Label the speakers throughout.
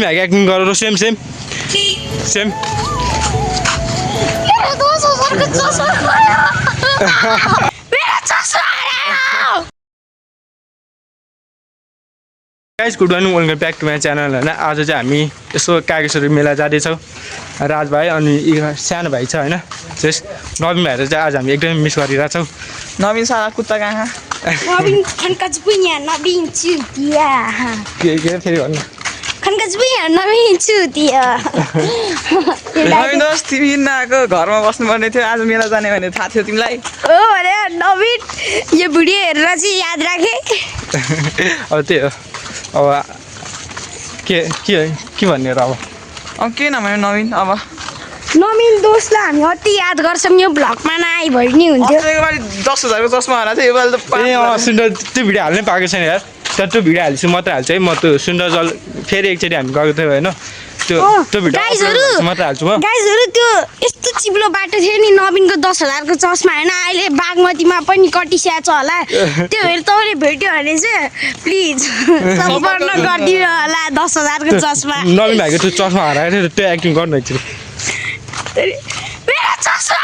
Speaker 1: acting गरेर same same same guys good morning welcome back to my channel होइन आज चाहिँ हामी यसो कागेश्वरी मेला जाँदैछौँ राज भाइ अनि सानो भाइ छ होइन त्यस नवीन भाइहरू चाहिँ आज हामी एकदमै मिस गरिरहेछौँ
Speaker 2: नवीन साला कुत्ता कहाँ
Speaker 3: नवीन खनकच पुnya नवीन चुतिया
Speaker 1: के फेरि भन्नु
Speaker 3: खनकच पुnya नवीन चुतिया
Speaker 2: नवीन दोस्त तिमी नआएको घरमा बस्नुपर्ने थियो आज मेला जाने भने थाहा थियो तिमीलाई
Speaker 3: ओ अरे नवीन यो भिडियो हेरेर चाहिँ याद राखे
Speaker 1: अब त्यही हो अब के भन्ने र
Speaker 2: अब के नभए नवीन अब
Speaker 3: नवीन दोस्तलाई हामी अति याद गर्छौँ यो भ्लगमा नआइ भइ नि हुन्थ्यो
Speaker 2: 10,000 को चस्मा हालेको थियो योपालि त
Speaker 1: ए सुन्दर त्यो भिडियो हाल्नै पाएको छैन यार त्यो भिडियो हाल्छु मात्रै हाल्छु है म त्यो सुन्दर जल फेरि एकचोटि हामी गएको थियौँ होइन त्यो भिडियो मात्रै हाल्छु म
Speaker 3: गाइजहरू त्यो यस्तो चिप्लो बाटो थियो नि नवीनको 10,000 को चस्मा होइन अहिले बागमतीमा पनि कटिस्या छ होला त्यो हेर तपाईँले भेट्यो भने चाहिँ प्लिज सम्पर्क गरिदिनु होला 10,000 को चस्मा
Speaker 1: नवीन भाइको त्यो चस्मा हराएको थियो त्यो एक्टिङ गर्नु एकचोटि
Speaker 3: मेरो चस्मा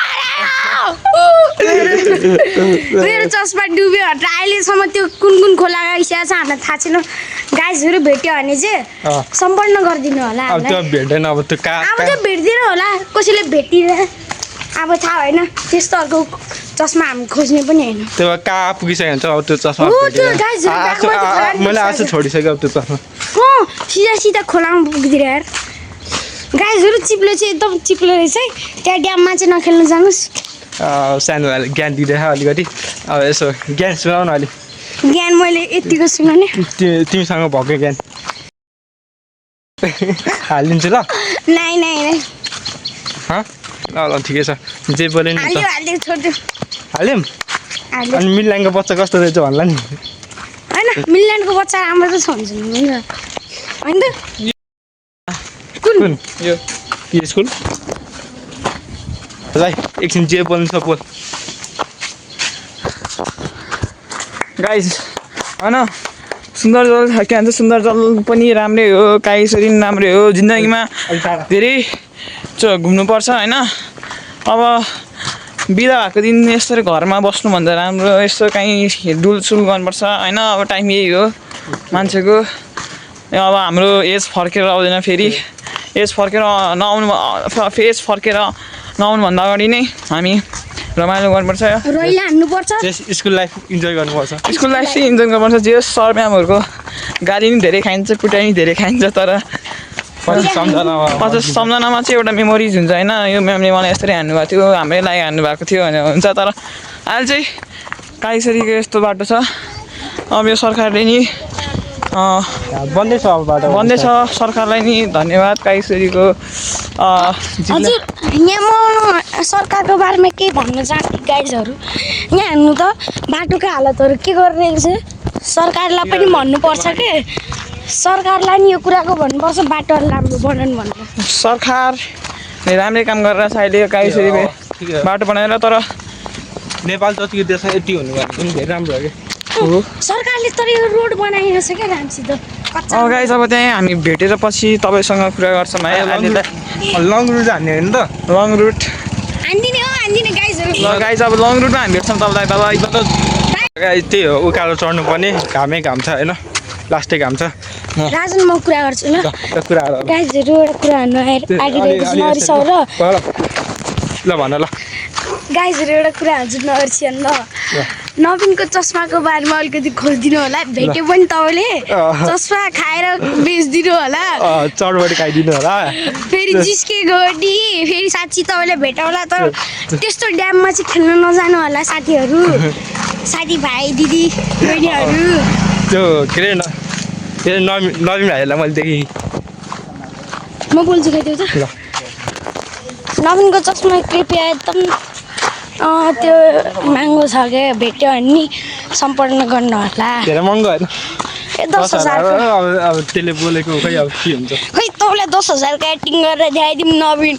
Speaker 3: मेरो चस्मा डुब्यो भनेर अहिलेसम्म त्यो कुन खोला गइसकेको छ हामीलाई थाहा छैन गाइजहरू भेट्यो भने चाहिँ सम्पर्क गरिदिनु होला
Speaker 1: अब त्यो भेट्दैन अब त्यो
Speaker 3: अब चाहिँ भेट्दैन होला कसैले भेटिँदैन अब थाहा होइन त्यस्तोहरूको चस्मा हामी खोज्ने पनि होइन
Speaker 1: त्यो कहाँ पुगिसक्यो भने चाहिँ अब त्यो चस्मा मैले आज छोडिसक्यो अब त्यो चस्मा
Speaker 3: सिधा सिधा खोलामा पुगिदिएर यार गाइजहरू चिप्लो चाहिँ एकदम चिप्लो रहेछ है त्यहाँ ड्याममा चाहिँ नखेल्नु जानुहोस्
Speaker 1: सानो ज्ञान दिँदैछ अलिकति अब यसो ज्ञान सुनाउ न अलिक
Speaker 3: ज्ञान मैले यतिको सुनाउने
Speaker 1: तिमीसँग भएको ज्ञान हालिदिन्छु ल
Speaker 3: नाइ नाइ नाइ
Speaker 1: ल ठिकै छ जे बोले नि हाल्यौँ अनि मिलानको बच्चा कस्तो रहेछ भन्ला नि
Speaker 3: होइन मिलानको बच्चा राम्रो त छ हुन्छ होइन त
Speaker 1: कुन यो स्कुल भाइ एकछिन जे बोल्नु छ बोल
Speaker 2: गाइज होइन सुन्दर जल के भन्छ सुन्दर जल पनि राम्रै हो कागेश्वरी पनि राम्रै हो जिन्दगीमा धेरै घुम्नुपर्छ होइन अब बिदा भएको दिन यसरी घरमा बस्नुभन्दा राम्रो यस्तो कहीँ डुलसुल गर्नुपर्छ होइन अब टाइम यही हो मान्छेको अब हाम्रो एज फर्केर आउँदैन फेरि एज फर्केर नआउनुभन्दा अगाडि नै हामी रमाइलो गर्नुपर्छ
Speaker 1: स्कुल लाइफ इन्जोय गर्नुपर्छ
Speaker 2: स्कुल लाइफ चाहिँ इन्जोय गर्नुपर्छ जे सर म्यामहरूको गाली पनि धेरै खाइन्छ कुटाइ पनि धेरै खाइन्छ तर
Speaker 1: 50
Speaker 2: सम्झनामा चाहिँ एउटा मेमोरिज हुन्छ होइन यो म्यामले मलाई यसरी हान्नुभएको थियो हाम्रै लागि हान्नुभएको थियो भनेर हुन्छ तर अहिले चाहिँ कागेश्वरीको यस्तो बाटो छ अब यो सरकारले नि
Speaker 1: बन्दै छ अब बाटो
Speaker 2: बन्दै छ सरकारलाई नि धन्यवाद कागेश्वरीको
Speaker 3: हजुर यहाँ म सरकारको बारेमा केही भन्न चाहन्छु गाइजहरू यहाँ हेर्नु त बाटोको हालतहरू के गरिरहेको छ सरकारलाई पनि भन्नुपर्छ के सरकारलाई नि यो कुराको भन्नुपर्छ बाटोहरू राम्रो बनाउनु भनेर
Speaker 2: सरकारले राम्रै काम गरेर छ अहिले कागेश्वरीले बाटो बनाएर तर
Speaker 1: नेपाल जतिको देशमा यति हुनु पनि धेरै राम्रो हो कि
Speaker 3: सरकारले तर यो रोड बनाइएको छ क्या रामसित
Speaker 2: अब गाइस अब त्यहाँ हामी भेटेर पछि तपाईँसँग कुरा गर्छौँ है अहिले त
Speaker 1: लङ रुट हान्ने होइन त
Speaker 2: लङ रुट
Speaker 3: हान्दिने गाइजहरू
Speaker 2: ल गाइस अब लङ रुटमा हामी भेट्छौँ तपाईँलाई
Speaker 1: गाइस त्यही हो उकालो चढ्नु पर्ने घामै घाम छ होइन लास्टै घाम छ
Speaker 3: राजन म कुरा गर्छु ल
Speaker 1: कुराहरू
Speaker 3: गाइजहरू एउटा कुरा भन्नु आइरहेको नरिसाउ र
Speaker 1: ल भन ल
Speaker 3: गाइजहरू एउटा कुरा हजुर नबिर्सिनु ल नवीनको चस्माको बारेमा अलिकति खोजिदिनु होला भेट्यो पनि तपाईँले चस्मा खाएर बेचिदिनु होला
Speaker 1: चढबडी खाइदिनु होला
Speaker 3: फेरि जिस्के गोडी फेरि साँच्ची तपाईँले भेटाउला तर त्यस्तो ड्याममा चाहिँ खेल्न नजानु होला साथीहरू साथीभाइ दिदी बहिनीहरू
Speaker 1: त्यो के अरे नवीन भाइहरूलाई मैले देखेँ
Speaker 3: म बोल्छु क्या त्यो त नवीनको चस्मा कृपया एकदम त्यो महँगो छ क्या भेट्यो भने नि सम्पर्क गर्नु होला
Speaker 1: धेरै महँगो होइन
Speaker 3: 10,000
Speaker 1: अब त्यसले बोलेको खै अब के हुन्छ
Speaker 3: खै तपाईँलाई 10,000 को एक्टिङ गरेर देखाइदिउँ नवीन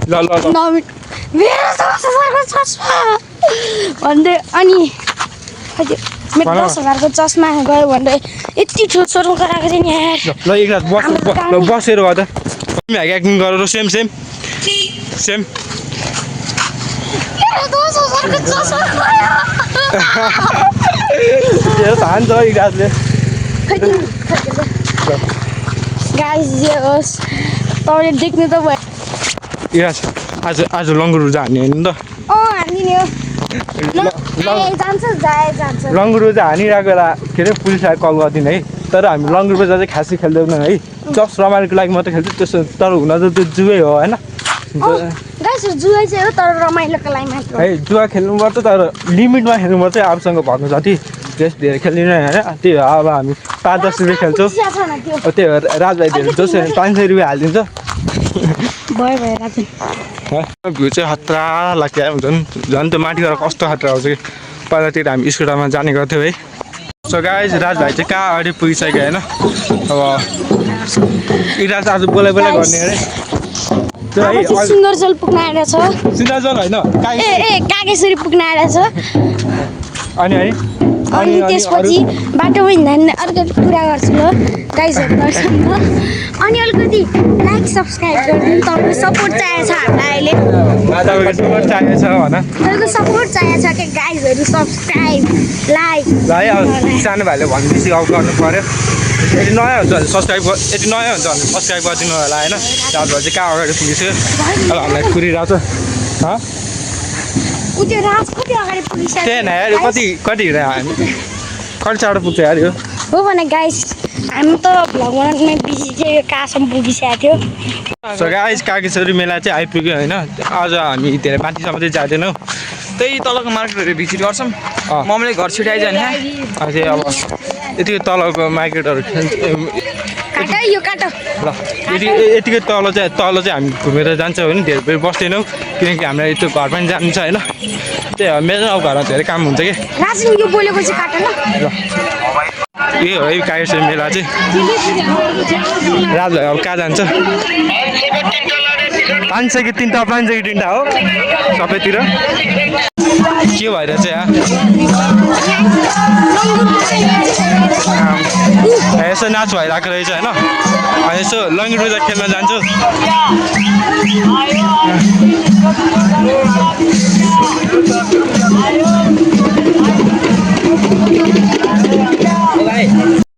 Speaker 1: ल
Speaker 3: नवीन मेरो 10,000 को चस्मा भन्दै अनि मेरो 10,000 को चस्मा गयो भनेर यति ठुलो गराएको थिएँ नि यार
Speaker 1: ल एक रात बसेर गर त तिमी एक्टिङ गरेर सेम सेम सेम
Speaker 3: मेरो 10,000 को चस्मा
Speaker 1: यो हान्छ एक रातले
Speaker 3: गाइस जे होस् तपाईँले देख्नु त भयो
Speaker 1: यस आज लङ्गुरु जाने होइन नि त
Speaker 3: हानिदिने हो जान्छ
Speaker 1: लङ्गुरु चाहिँ हानिरहेको बेला के अरे पुलिसलाई कल गरिदिनु है तर हामी लङ्गुरु बजार चाहिँ खासै खेल्दैनौँ है जस्ट रमाइलोको लागि मात्रै खेल्छौँ त्यसो तर हुन त त्यो जुवै हो होइन
Speaker 3: गाइस जुवा चाहिँ हो तर रमाइलोको लागि मात्र
Speaker 1: है जुवा खेल्नुपर्छ तर लिमिटमा खेल्नुपर्छ आफूसँग भन्नु जति त्यस धेरै खेल्दिनँ होइन त्यही हो अब हामी 5-10 रुपियाँ खेल्छौँ त्यही हो राजभाइ धेरै जसरी 500 रुपियाँ हालिदिन्छ
Speaker 3: भयो राजन
Speaker 1: भ्यू चाहिँ खतरा लाग्यो झन् त्यो माथि गएर कस्तो खतरा आउँछ कि पहिलातिर हामी स्कुटरमा जाने गर्थ्यौँ है सो गाइस राजभाइ चाहिँ कहाँ अगाडि पुगिसक्यो होइन अब इराज आज बोलाइ गर्ने अरे
Speaker 3: सुन्दरजल पुग्न आएर छ
Speaker 1: सुन्दरजल होइन
Speaker 3: ए कागेश्वरी पुग्न आएर छ
Speaker 1: अनि
Speaker 3: अनि त्यसपछि बाटोमा हिँड्दा अर्को कुरा गर्छु ल गाइजहरू गर्छु ल अनि अलिकति लाइक सब्सक्राइब गरिदिनु तपाईँको सपोर्ट चाहिएको छ हामीलाई अहिले
Speaker 1: तपाईँको सपोर्ट चाहिएको छ भन
Speaker 3: तपाईँको सपोर्ट चाहिएको छ कि गाइजहरू सब्सक्राइब लाइक
Speaker 1: भाइ अब सानो भाइले भनेपछि अब गर्नु पऱ्यो यदि नयाँ हुन्छ भने सब्सक्राइब यदि नयाँ हुन्छ भने सब्सक्राइब गरिदिनु होला होइन राजभाइ चाहिँ कहाँ अगाडि पुगिसक्यो अब हामीलाई कुरिरहेको छ
Speaker 3: त्यो राज कति अगाडि पुगिसक्यो
Speaker 1: त्यही न यार कति हिँड्यो हामी कति चाँडो पुग्छ यार यो
Speaker 3: हो भने गाइस हामी त भ्लग बनाउनुमै बिजी थियो यो कहाँसम्म पुगिसकेको थियो
Speaker 1: सो गाइस कागेश्वरी मेला चाहिँ आइपुग्यो होइन आज हामी धेरै माथिसम्म चाहिँ जाँदैनौँ
Speaker 2: त्यही तलको मार्केटहरू भिजिट गर्छौँ मम्मीले घर छिटाइज भने
Speaker 1: अझै अब यतिकै तलको मार्केटहरू
Speaker 3: काट यो काट
Speaker 1: ल यतिकै तल चाहिँ हामी घुमेर जान्छौँ होइन धेरै बेर बस्दैनौँ किनकि हामीलाई त्यो घर पनि जानु छ होइन त्यही हो मेरो अब घरमा धेरै काम हुन्छ कि
Speaker 3: राजन यो बोलेपछि काट ल
Speaker 1: यही हो है कागेश्वरी मेला चाहिँ राजभाइ अब कहाँ जान्छ 500 कि 3 हो सबैतिर के भएर चाहिँ यसो नाच भइरहेको रहेछ होइन यसो लङ्गी खेल्न जान्छु